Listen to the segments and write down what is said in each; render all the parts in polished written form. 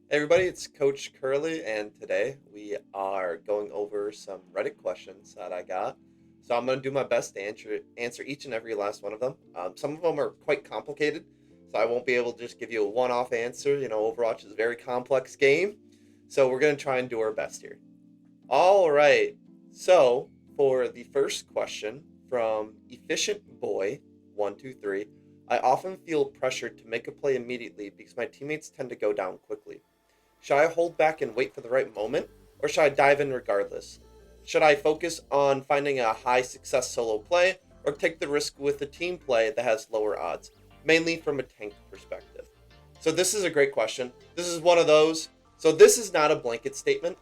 Hey everybody, it's Coach Curley, and today we are going over some Reddit questions that I got. So I'm going to do my best to answer each and every last one of them. Some of them are quite complicated, so I won't be able to just give you a one-off answer. Overwatch is a very complex game, so we're going to try and do our best here. All right. So for the first question from Efficient Boy 123, I often feel pressured to make a play immediately because my teammates tend to go down quickly. Should I hold back and wait for the right moment, or should I dive in regardless? Should I focus on finding a high success solo play, or take the risk with a team play that has lower odds, mainly from a tank perspective? So, this is a great question. This is one of those. So, this is not a blanket statement.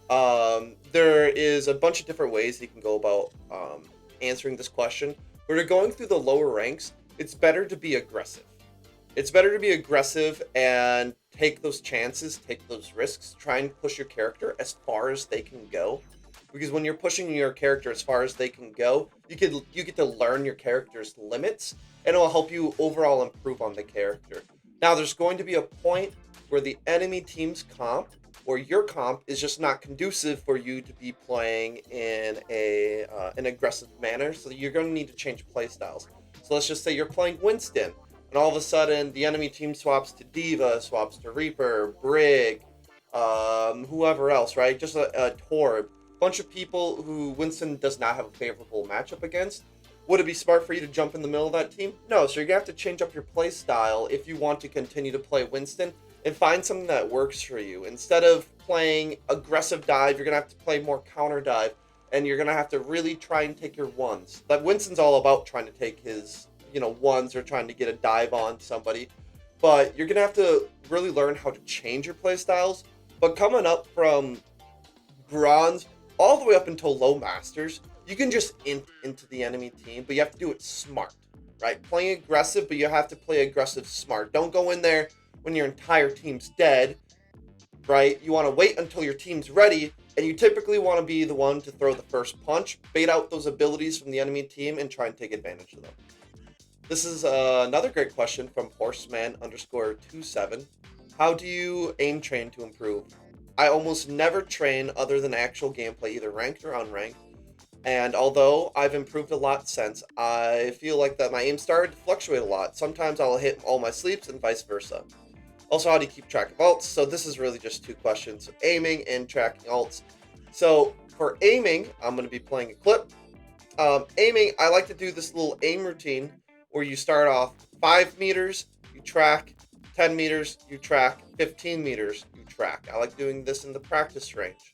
There is a bunch of different ways you can go about answering this question. When you're going through the lower ranks, it's better to be aggressive. It's better to be aggressive and take those chances, take those risks, try and push your character as far as they can go. Because when you're pushing your character as far as they can go, you get to learn your character's limits, and it will help you overall improve on the character. Now, there's going to be a point where the enemy team's comp or your comp is just not conducive for you to be playing in an aggressive manner. So you're going to need to change play styles. So let's just say you're playing Winston, and all of a sudden the enemy team swaps to Diva, swaps to Reaper, Brig, whoever else, right? Just a Torb, bunch of people who Winston does not have a favorable matchup against. Would it be smart for you to jump in the middle of that team? No, so you're gonna have to change up your play style if you want to continue to play Winston and find something that works for you. Instead of playing aggressive dive, you're gonna have to play more counter dive, and you're gonna have to really try and take your ones. That Winston's all about trying to take his ones or trying to get a dive on somebody, but you're gonna have to really learn how to change your play styles. But coming up from bronze all the way up until low masters, you can just into the enemy team, but you have to do it smart, right? Playing aggressive, but you have to play aggressive smart. Don't go in there when your entire team's dead, right? You want to wait until your team's ready, and you typically want to be the one to throw the first punch, bait out those abilities from the enemy team, and try and take advantage of them. This is another great question from horseman underscore 27. How do you aim train to improve? I almost never train other than actual gameplay, either ranked or unranked. And although I've improved a lot since, I feel like that my aim started to fluctuate a lot. Sometimes I'll hit all my sleeps and vice versa. Also, how do you keep track of ults? So this is really just two questions: aiming and tracking ults. So for aiming, I'm going to be playing a clip. Aiming, I like to do this little aim routine where you start off 5 meters, you track, 10 meters, you track, 15 meters, you track. I like doing this in the practice range.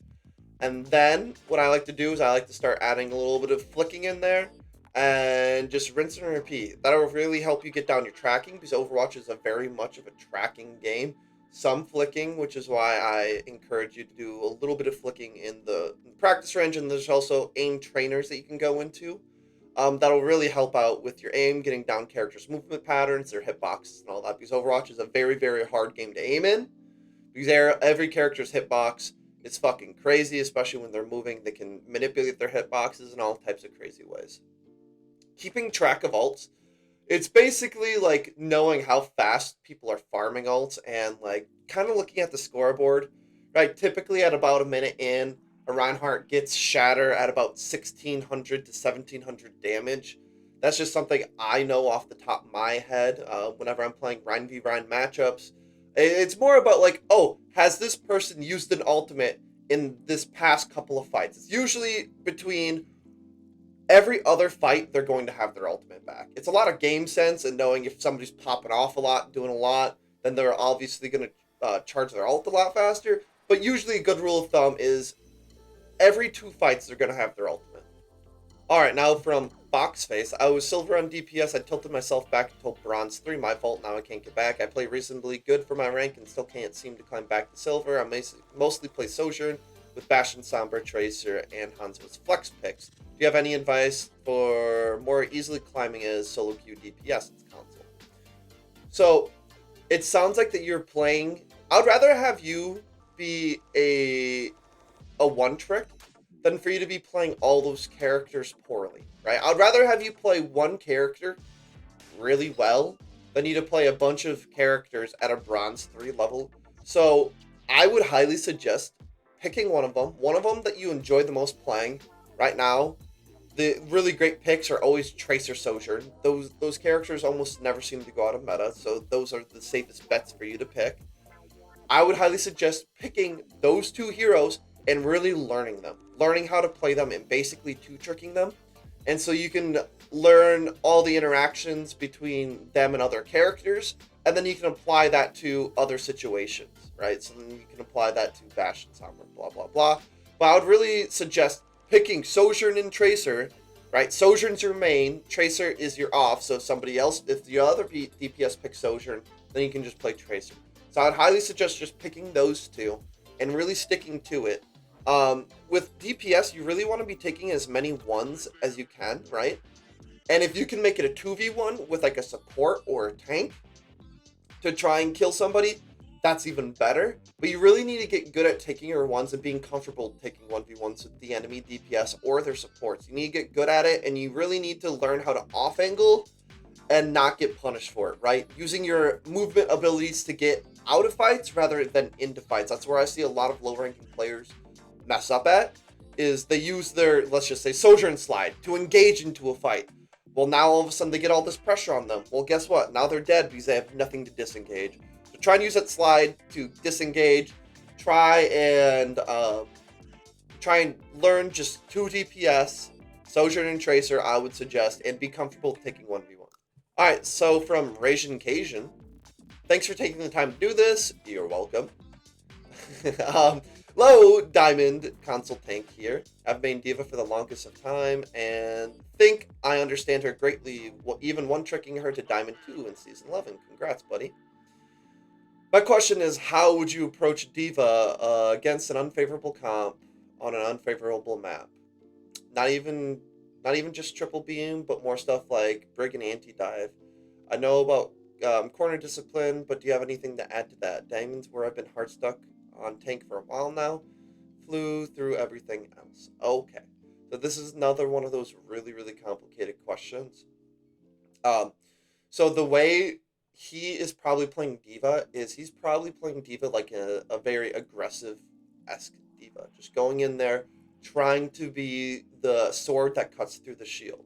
And then what I like to do is I like to start adding a little bit of flicking in there and just rinse and repeat. That'll really help you get down your tracking because Overwatch is a very much of a tracking game. Some flicking, which is why I encourage you to do a little bit of flicking in the practice range, and there's also aim trainers that you can go into. That'll really help out with your aim, getting down characters' movement patterns, their hitboxes, and all that. Because Overwatch is a very, very hard game to aim in. Because every character's hitbox is fucking crazy, especially when they're moving. They can manipulate their hitboxes in all types of crazy ways. Keeping track of ults, it's basically like knowing how fast people are farming ults and like kind of looking at the scoreboard. Right, typically at about a minute in, a Reinhardt gets shatter at about 1600 to 1700 damage. That's just something I know off the top of my head whenever I'm playing Rhine v Rhine matchups. It's more about like, oh, has this person used an ultimate in this past couple of fights? It's usually between every other fight they're going to have their ultimate back. It's a lot of game sense and knowing if somebody's popping off a lot, doing a lot, then they're obviously going to charge their ult a lot faster. But usually, a good rule of thumb is every two fights they're going to have their ultimate. All right, now from Boxface, I was silver on DPS. I tilted myself back until bronze 3. My fault. Now I can't get back. I play reasonably good for my rank and still can't seem to climb back to silver. I mostly play Sojourn with Bastion, Sombra, Tracer, and Hanzo's flex picks. Do you have any advice for more easily climbing as solo queue DPS in console? So it sounds like that you're playing. I'd rather have you be a one trick than for you to be playing all those characters poorly, right? I'd rather have you play one character really well than you to play a bunch of characters at a bronze 3 level So I would highly suggest picking one of them that you enjoy the most playing right now. The really great picks are always Tracer Sojourn. Those characters almost never seem to go out of meta, so those are the safest bets for you to pick. I would highly suggest picking those two heroes and really learning them, learning how to play them and basically two tricking them. And so you can learn all the interactions between them and other characters, and then you can apply that to other situations, right? So then you can apply that to Bastion Summer, blah, blah, blah. But I would really suggest picking Sojourn and Tracer, right? Sojourn's your main, Tracer is your off, so if the other DPS picks Sojourn, then you can just play Tracer. So I'd highly suggest just picking those two and really sticking to it. With DPS, you really want to be taking as many ones as you can, right? And if you can make it a 2v1 with like a support or a tank to try and kill somebody, that's even better. But you really need to get good at taking your ones and being comfortable taking 1v1s with the enemy DPS or their supports. You need to get good at it, and you really need to learn how to off angle and not get punished for it, right? Using your movement abilities to get out of fights rather than into fights. That's where I see a lot of low-ranking players mess up at, is they use their, let's just say, Sojourn Slide to engage into a fight. Well, now all of a sudden they get all this pressure on them. Well, guess what? Now they're dead because they have nothing to disengage. So try and use that slide to disengage. Try and learn just 2 DPS, Sojourn and Tracer, I would suggest, and be comfortable taking 1v1. Alright, so from Rasian Cajun, thanks for taking the time to do this. You're welcome. Low Diamond Console Tank here. I've main D.Va for the longest of time and think I understand her greatly, even one-tricking her to Diamond 2 in Season 11. Congrats, buddy. My question is, how would you approach D.Va against an unfavorable comp on an unfavorable map? Not even just triple beam, but more stuff like Brig and anti-dive. I know about corner discipline, but do you have anything to add to that? Diamond's where I've been hard stuck on tank for a while now. Flew through everything else. Okay. So this is another one of those really, really complicated questions. So the way he is probably playing D.Va is he's probably playing D.Va like a very aggressive-esque D.Va. Just going in there, trying to be the sword that cuts through the shield.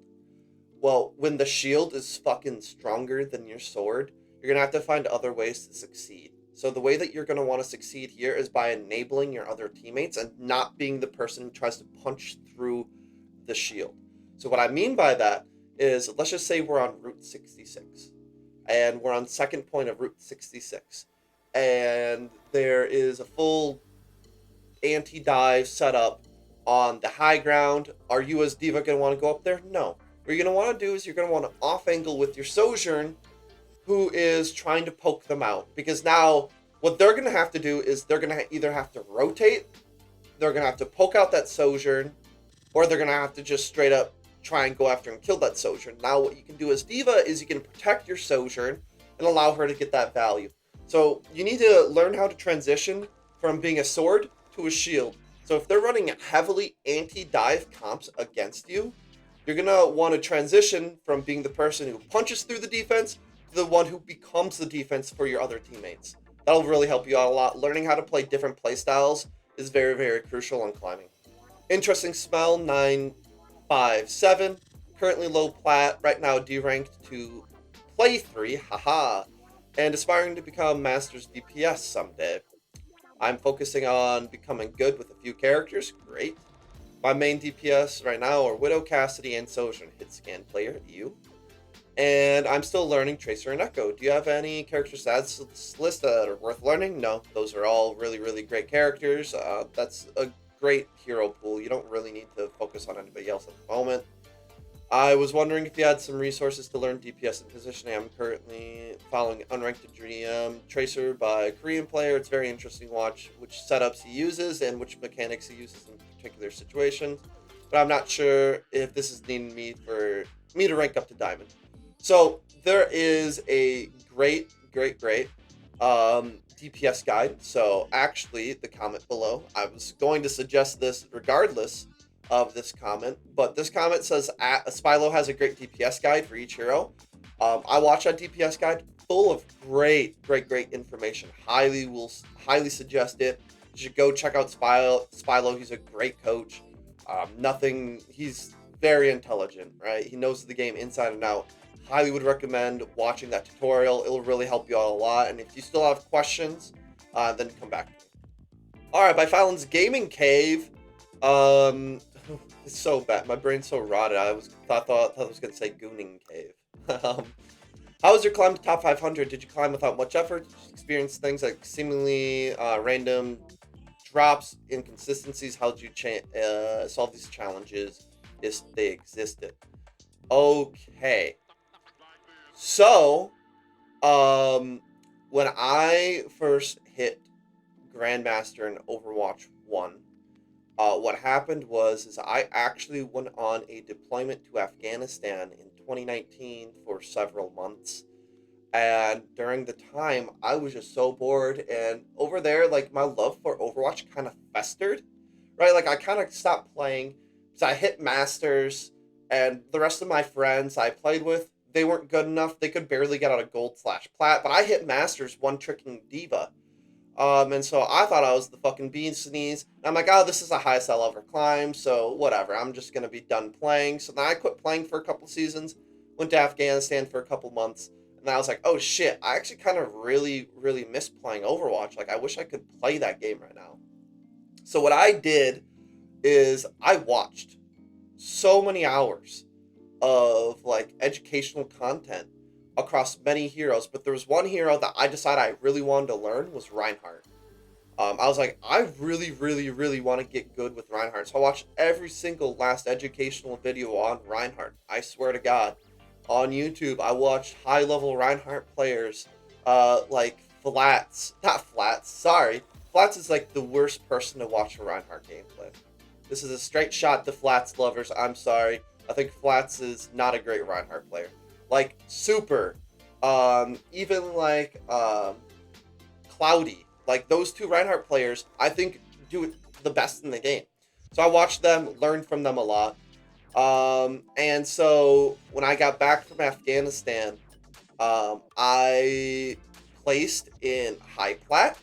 Well, when the shield is fucking stronger than your sword, you're going to have to find other ways to succeed. So the way that you're going to want to succeed here is by enabling your other teammates and not being the person who tries to punch through the shield. So what I mean by that is, let's just say we're on Route 66, and we're on second point of Route 66, and there is a full anti-dive setup on the high ground. Are you as D.Va going to want to go up there? No. What you're going to want to do is you're going to want to off-angle with your Sojourn, who is trying to poke them out. Because now, what they're going to have to do is they're going to either have to rotate, they're going to have to poke out that Sojourn, or they're going to have to just straight up try and go after and kill that Sojourn. Now, what you can do as D.Va is you can protect your Sojourn and allow her to get that value. So, you need to learn how to transition from being a sword to a shield. So if they're running heavily anti-dive comps against you, you're going to want to transition from being the person who punches through the defense to the one who becomes the defense for your other teammates. That'll really help you out a lot. Learning how to play different playstyles is very, very crucial on climbing. Interesting Smell 957. Currently low plat. Right now D-ranked to play 3. Haha. And aspiring to become Masters DPS someday. I'm focusing on becoming good with a few characters. Great. My main DPS right now are Widow, Cassidy, and Sojourn. Hit scan player, you. And I'm still learning Tracer and Echo. Do you have any character stats to this list that are worth learning? No, those are all really, really great characters. That's a great hero pool. You don't really need to focus on anybody else at the moment. I was wondering if you had some resources to learn DPS and positioning. I'm currently following Unranked GM Tracer by a Korean player. It's very interesting to watch which setups he uses and which mechanics he uses in particular situations. But I'm not sure if this is needing me to rank up to Diamond. So there is a great DPS guide. So actually, the comment below, I was going to suggest this regardless of this comment, but this comment says Spylo has a great DPS guide for each hero. I watched that DPS guide. full of great information. Highly suggest it. You should go check out Spilo. He's a great coach. He's very intelligent, right? He knows the game inside and out. Highly would recommend watching that tutorial. It'll really help you out a lot. And if you still have questions, then come back to me. All right, by Fallon's Gaming Cave. It's so bad. My brain's so rotted. I thought I was gonna say Gooning Cave. How was your climb to top 500? Did you climb without much effort? Did you experience things like seemingly random drops, inconsistencies? How did you solve these challenges if they existed? Okay. So, when I first hit Grandmaster in Overwatch 1, what happened is I actually went on a deployment to Afghanistan in 2019 for several months. And during the time, I was just so bored. And over there, like, my love for Overwatch kind of festered, right? Like, I kind of stopped playing because I hit Masters, and the rest of my friends I played with, they weren't good enough. They could barely get out of Gold/Plat, but I hit Masters one-tricking Diva. And so I thought I was the fucking bee's knees. And I'm like, oh, this is the highest I'll ever climb, so whatever. I'm just gonna be done playing. So then I quit playing for a couple seasons, went to Afghanistan for a couple months, and I was like, oh shit, I actually kind of really miss playing Overwatch. Like, I wish I could play that game right now. So what I did is I watched so many hours of like educational content across many heroes, but there was one hero that I decided I really wanted to learn was Reinhardt. I was like, I really want to get good with Reinhardt. So I watched every single last educational video on Reinhardt. I swear to God. On YouTube, I watched high-level Reinhardt players, like not Flats, sorry. Flats is like the worst person to watch a Reinhardt gameplay. This is a straight shot to Flats lovers, I'm sorry. I think Flats is not a great Reinhardt player. Like, super. Even like, Cloudy. Like, those two Reinhardt players, I think, do it the best in the game. So I watched them, learned from them a lot. And so when I got back from Afghanistan, I placed in High Plat.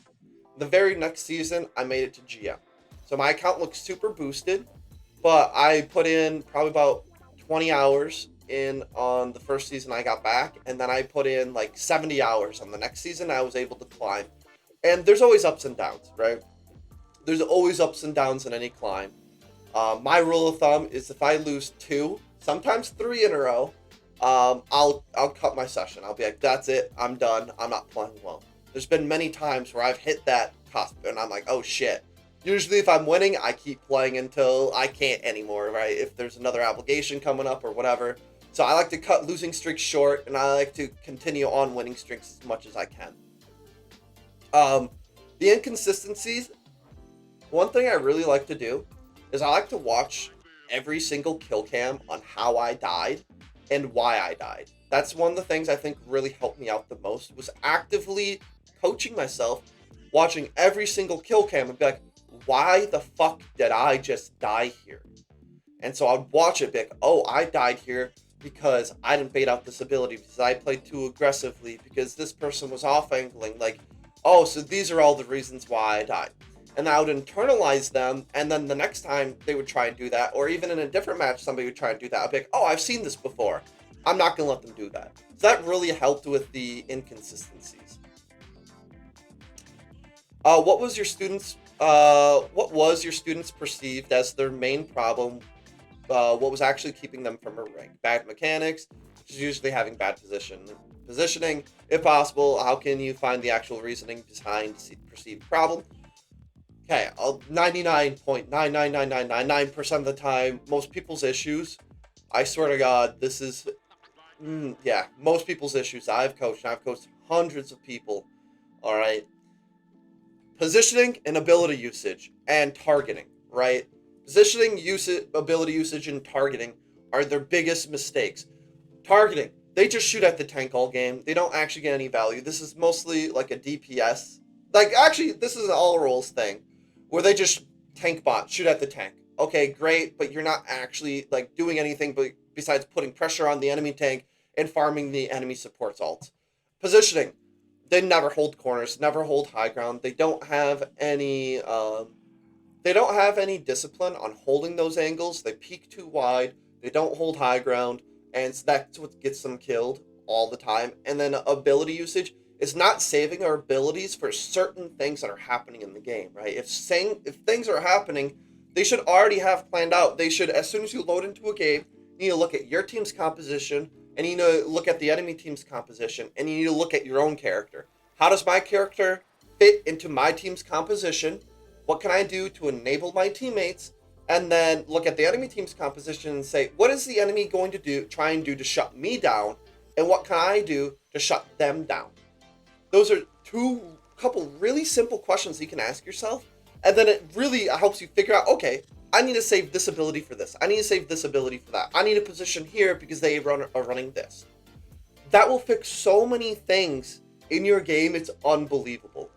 The very next season, I made it to GM. So my account looks super boosted, but I put in probably about 20 hours in on the first season I got back, and then I put in like 70 hours on the next season. I was able to climb. And there's always ups and downs, right? There's always ups and downs in any climb. My rule of thumb is if I lose 2, sometimes 3 in a row, I'll cut my session. I'll be like, that's it, I'm done, I'm not playing well. There's been many times where I've hit that cusp and I'm like, oh shit. Usually if I'm winning, I keep playing until I can't anymore, right? If there's another obligation coming up or whatever. So I like to cut losing streaks short, and I like to continue on winning streaks as much as I can. The inconsistencies, one thing I really like to do is I like to watch every single kill cam on how I died and why I died. That's one of the things I think really helped me out the most, was actively coaching myself, watching every single kill cam and be like, why the fuck did I just die here? And so I'd watch it, be like, oh, I died here because I didn't bait out this ability, because I played too aggressively, because this person was off angling. Like, oh, so these are all the reasons why I died. And I would internalize them, and then the next time they would try and do that, or even in a different match, somebody would try and do that. I'd be like, oh, I've seen this before. I'm not going to let them do that. So that really helped with the inconsistencies. What was your students perceived as their main problem? What was actually keeping them from a rank? Bad mechanics, which is usually having bad positioning. If possible, how can you find the actual reasoning behind the perceived problem? Okay, 99.99999% of the time, most people's issues, I swear to God, this is, most people's issues I've coached hundreds of people, all right? Positioning and ability usage and targeting, right? Positioning, ability usage, and targeting are their biggest mistakes. Targeting, they just shoot at the tank all game. They don't actually get any value. This is mostly like a DPS. Like, actually, this is an all roles thing, where they just tank bot, shoot at the tank. Okay, great, but you're not actually like doing anything besides putting pressure on the enemy tank and farming the enemy support's ult. Positioning. They never hold corners, never hold high ground. They don't have any. They don't have any discipline on holding those angles. They peek too wide. They don't hold high ground, and so that's what gets them killed all the time. And then ability usage is not saving our abilities for certain things that are happening in the game, right? If things are happening, they should already have planned out. They should, as soon as you load into a game, you need to look at your team's composition, and you need to look at the enemy team's composition, and you need to look at your own character. How does my character fit into my team's composition? What can I do to enable my teammates? And then look at the enemy team's composition and say, what is the enemy going to do, try and do to shut me down? And what can I do to shut them down? Those are couple really simple questions you can ask yourself. And then it really helps you figure out, okay, I need to save this ability for this. I need to save this ability for that. I need a position here because they are running this. That will fix so many things in your game. It's unbelievable.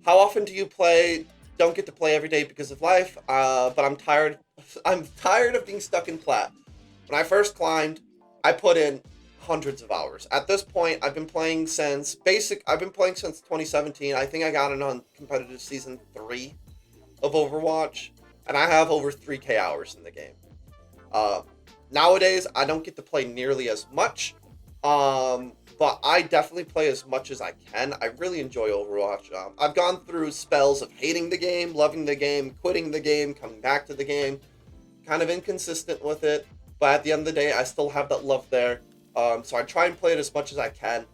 How often do you play? Don't get to play every day because of life, but I'm tired. I'm tired of being stuck in plat. When I first climbed, I put in hundreds of hours. At this point, I've been playing since 2017. I think I got in on competitive season 3 of Overwatch, and I have over 3K hours in the game. Nowadays, I don't get to play nearly as much, but I definitely play as much as I can. I really enjoy Overwatch. I've gone through spells of hating the game, loving the game, quitting the game, coming back to the game. Kind of inconsistent with it, but at the end of the day, I still have that love there. So I try and play it as much as I can.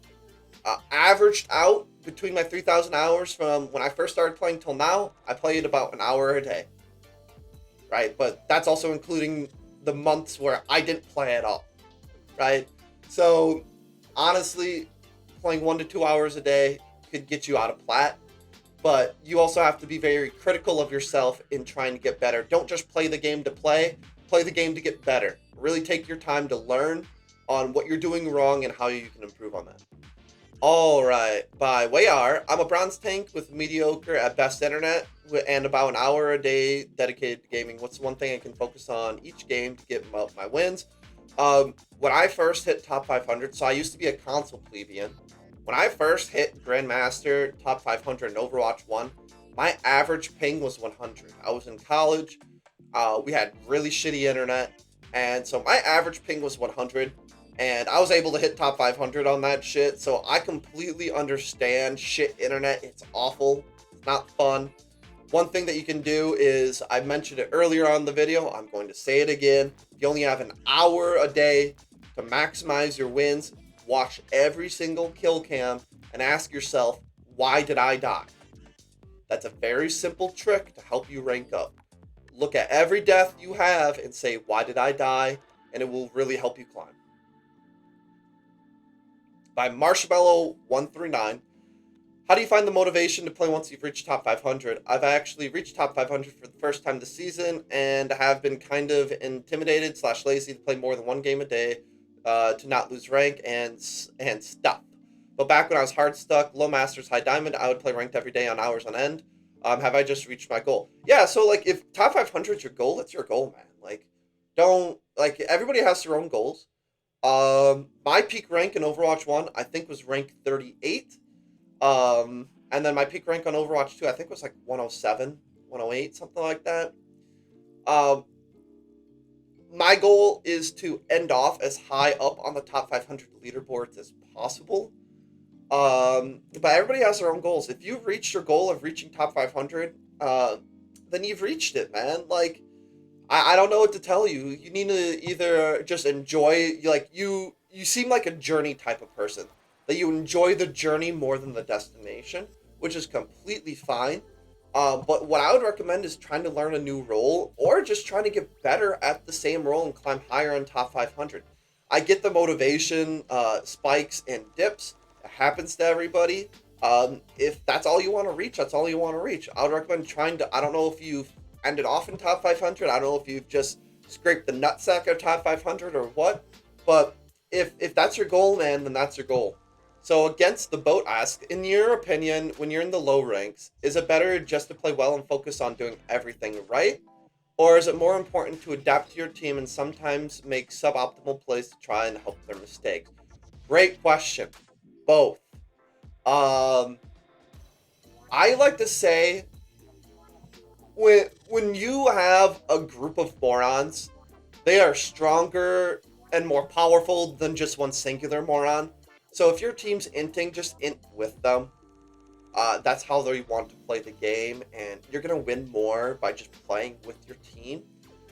Averaged out between my 3,000 hours from when I first started playing till now, I played about an hour a day. Right? But that's also including the months where I didn't play at all. Right? So honestly, playing 1 to 2 hours a day could get you out of plat, but you also have to be very critical of yourself in trying to get better. Don't just play the game to play the game to get better. Really take your time to learn on what you're doing wrong and how you can improve on that. Alright, by Wayar, I'm a bronze tank with mediocre at best internet and about an hour a day dedicated to gaming. What's one thing I can focus on each game to get my wins? When I first hit top 500, so I used to be a console plebeian. When I first hit Grandmaster top 500 in Overwatch 1, my average ping was 100. I was in college. We had really shitty internet, and so my average ping was 100, and I was able to hit top 500 on that shit. So I completely understand shit internet. It's awful. It's not fun. One thing that you can do is, I mentioned it earlier on the video, I'm going to say it again. You only have an hour a day to maximize your wins. Watch every single kill cam and ask yourself, why did I die? That's a very simple trick to help you rank up. Look at every death you have and say, why did I die? And it will really help you climb. By Marshmallow139, how do you find the motivation to play once you've reached top 500? I've actually reached top 500 for the first time this season and have been kind of intimidated / lazy to play more than one game a day to not lose rank and stuff. But back when I was hard stuck, low masters, high diamond, I would play ranked every day on hours on end. Have I just reached my goal? Yeah, so like if top 500 is your goal, that's your goal, man. Like, don't, like, everybody has their own goals. My peak rank in Overwatch 1, I think, was rank 38. And then my peak rank on Overwatch 2, I think, was like 107, 108, something like that. My goal is to end off as high up on the top 500 leaderboards as possible. But everybody has their own goals. If you've reached your goal of reaching top 500, then you've reached it, man. Like, I don't know what to tell you. You need to either just enjoy, like, you seem like a journey type of person. That you enjoy the journey more than the destination, which is completely fine. But what I would recommend is trying to learn a new role or just trying to get better at the same role and climb higher in top 500. I get the motivation, spikes and dips. It happens to everybody. If that's all you want to reach, that's all you want to reach. I would recommend trying to, I don't know if you've ended off in top 500. I don't know if you've just scraped the nutsack of top 500 or what. But if that's your goal, man, then that's your goal. So Against the Boat asks, in your opinion, when you're in the low ranks, is it better just to play well and focus on doing everything right? Or is it more important to adapt to your team and sometimes make suboptimal plays to try and help their mistakes? Great question. Both. Um, I like to say when you have a group of morons, they are stronger and more powerful than just one singular moron. So if your team's inting, just int with them. That's how they want to play the game, and you're gonna win more by just playing with your team.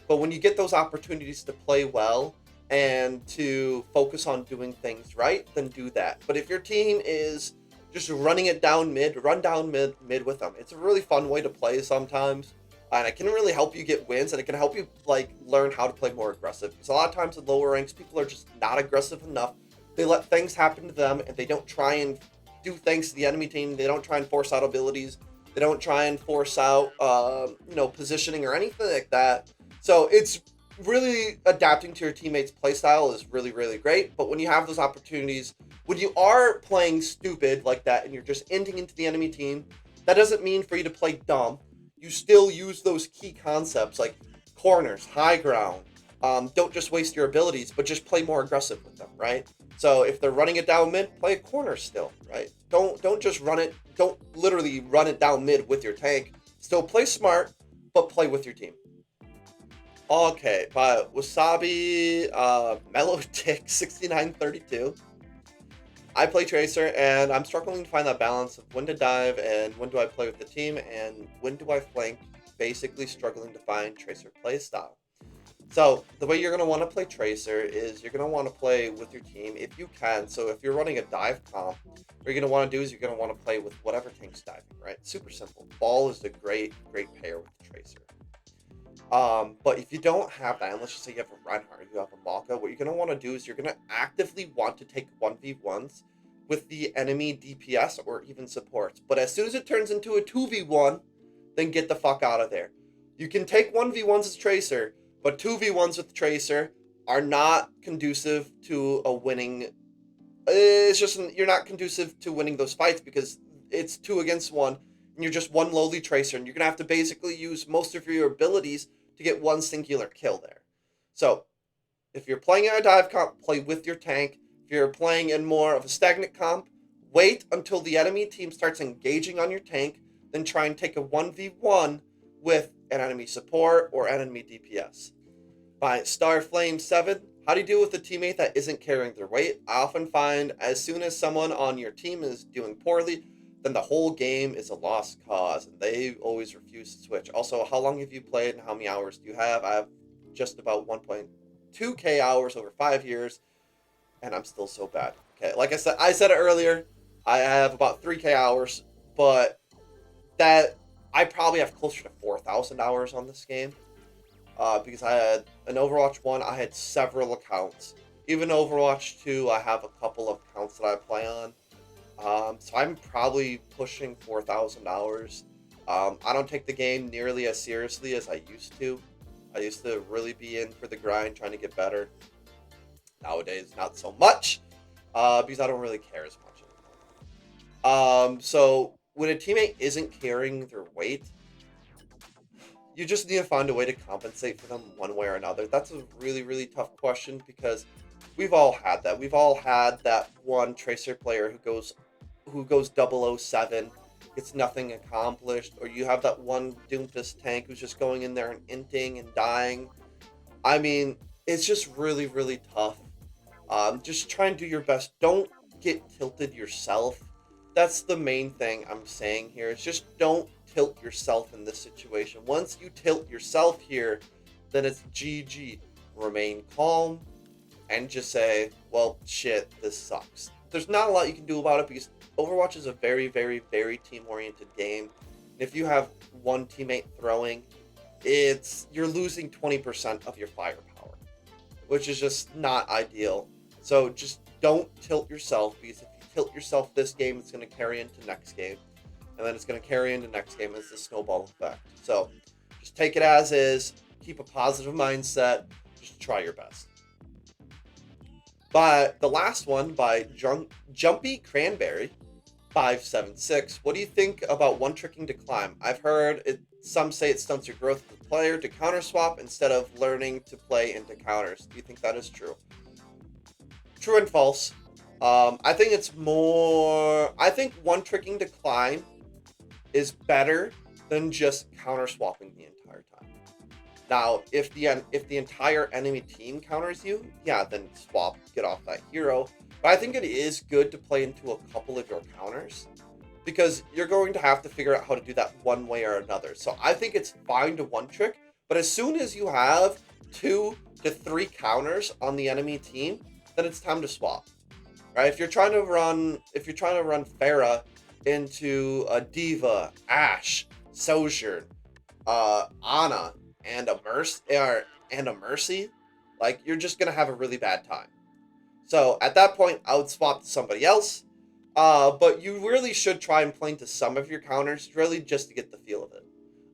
But when you get those opportunities to play well and to focus on doing things right, then do that. But if your team is just running it down mid, run down mid with them. It's a really fun way to play sometimes. And it can really help you get wins, and it can help you like learn how to play more aggressive. Because a lot of times in lower ranks, people are just not aggressive enough. They let things happen to them, and they don't try and do things to the enemy team. They don't try and force out abilities. They don't try and force out, positioning or anything like that. So it's really adapting to your teammates' playstyle is really, really great. But when you have those opportunities, when you are playing stupid like that and you're just ending into the enemy team, that doesn't mean for you to play dumb. You still use those key concepts like corners, high ground. Don't just waste your abilities, but just play more aggressive with them, right? So if they're running it down mid, play a corner still, right? Don't just run it. Don't literally run it down mid with your tank. Still play smart, but play with your team. Okay, but Wasabi, Mellow Tick 6932. I play Tracer, and I'm struggling to find that balance of when to dive and when do I play with the team and when do I flank. Basically, struggling to find Tracer playstyle. So the way you're going to want to play Tracer is you're going to want to play with your team if you can. So if you're running a dive comp, what you're going to want to do is you're going to want to play with whatever tank's diving, right? Super simple. Ball is a great pair with the Tracer. But if you don't have that, and let's just say you have a Reinhardt, you have a Maka, what you're going to want to do is you're going to actively want to take 1v1s with the enemy DPS or even supports. But as soon as it turns into a 2v1, then get the fuck out of there. You can take 1v1s as Tracer, but 2v1s with Tracer are not conducive to a winning. It's just you're not conducive to winning those fights because it's 2 against 1, and you're just one lowly Tracer, and you're gonna have to basically use most of your abilities to get one singular kill there. So, if you're playing in a dive comp, play with your tank. If you're playing in more of a stagnant comp, wait until the enemy team starts engaging on your tank, then try and take a 1v1 with an enemy support or enemy DPS. By Starflame7, how do you deal with a teammate that isn't carrying their weight? I often find as soon as someone on your team is doing poorly, then the whole game is a lost cause, and they always refuse to switch. Also, how long have you played and how many hours do you have? I have just about 1.2k hours over 5 years, and I'm still so bad. Okay, like I said it earlier, I have about 3k hours, but that I probably have closer to 4,000 hours on this game. Because I had an Overwatch 1, I had several accounts. Even Overwatch 2, I have a couple of accounts that I play on. So I'm probably pushing 4,000 hours. I don't take the game nearly as seriously as I used to. I used to really be in for the grind, trying to get better. Nowadays, not so much, because I don't really care as much anymore. So when a teammate isn't carrying their weight, you just need to find a way to compensate for them one way or another. That's a really, really tough question because we've all had that. We've all had that one Tracer player who goes 007, gets nothing accomplished, or you have that one Doomfist tank who's just going in there and inting and dying. I mean, it's just really, really tough. Just try and do your best. Don't get tilted yourself. That's the main thing I'm saying here. Is just don't tilt yourself in this situation. Once you tilt yourself here, then it's GG. Remain calm and just say, well, shit, this sucks. There's not a lot you can do about it because Overwatch is a very, very, very team-oriented game. If you have one teammate throwing, you're losing 20% of your firepower, which is just not ideal. So just don't tilt yourself, because if you tilt yourself this game, it's going to carry into next game, and then it's going to carry into next game as a snowball effect. So just take it as is, keep a positive mindset, just try your best. But the last one by Jumpy Cranberry 576. What do you think about one tricking to climb? I've heard some say it stunts your growth as a player to counter swap instead of learning to play into counters. Do you think that is true? True and false. I think it's more. I think one tricking to climb is better than just counter swapping the entire time. Now, if the entire enemy team counters you, yeah, then swap, get off that hero. But I think it is good to play into a couple of your counters because you're going to have to figure out how to do that one way or another. So I think it's fine to one trick, but as soon as you have 2 to 3 counters on the enemy team, then it's time to swap. Right? If you're trying to run Pharah into a Diva, Ashe, Sojourn, Ana, and a Mercy, like you're just gonna have a really bad time. So at that point, I would swap to somebody else. But you really should try and play into some of your counters, really just to get the feel of it.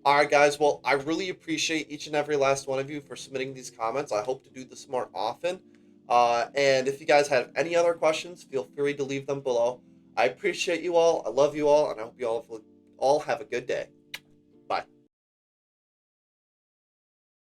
All right, guys. Well, I really appreciate each and every last one of you for submitting these comments. I hope to do this more often. And if you guys have any other questions, feel free to leave them below. I appreciate you all. I love you all, and I hope you all have a good day. Bye.